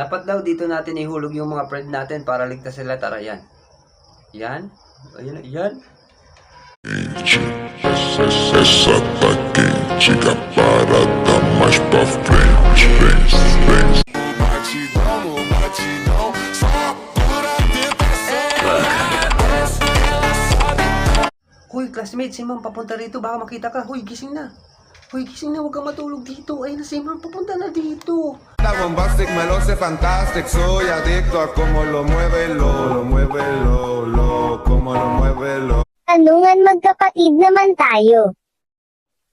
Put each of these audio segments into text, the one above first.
Dapat daw dito natin ihulog yung mga friend natin para ligtas sila. Tara, yan. Yan. Ayan, yan. Essa tá quente, a parada mais pra frente. Batidão no batidão, só pura tentação. Hoy, classmate, si ma'am papunta rito. Baka makita ka. Hoy, gising na. Hoy, gising na. Huwag kang matulog dito. Ayun na si ma'am. Papunta na dito. La bombastic me lo sé fantastic, soy adicto a cómo lo mueve cómo lo mueve Tanungan magkapatid naman tayo.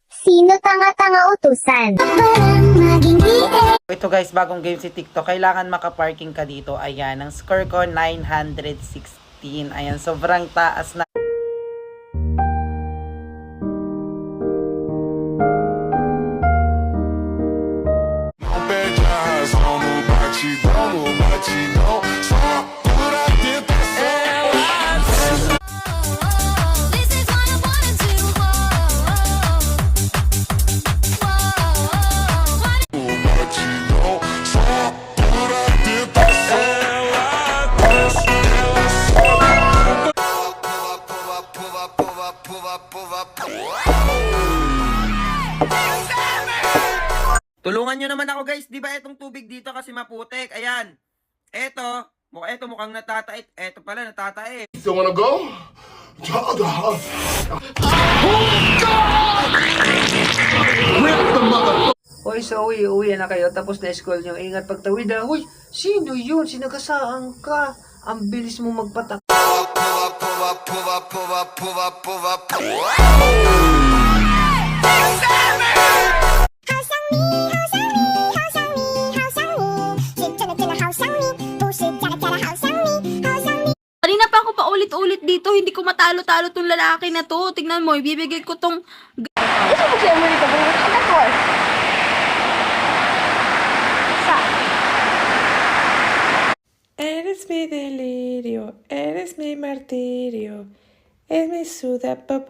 Sino tanga-tanga utusan? Ito guys, bagong game si TikTok. Kailangan makaparking ka dito. Ayan, ang score ko 916. Ayan, sobrang taas na. Não perde a razão no batidão, só pura tentação. Batidão, só pura tentação. Tulungan nyo naman ako guys. Di ba itong tubig dito kasi maputik? Ayan. Eto mukhang natatait. Eto pala natatait. You wanna go? Hoy, so uwi na kayo. Tapos na school nyo. Ingat pagtawid ha. Hoy, sino yun? Sinagasaan ka. Ang bilis mo magpatak. Kanina pa ako paulit-ulit dito, hindi ko matalo-talo tong lalaki na to. Tingnan mo, ibibigay ko tong... Eres mi delirio, eres mi martirio, es mi suda pop.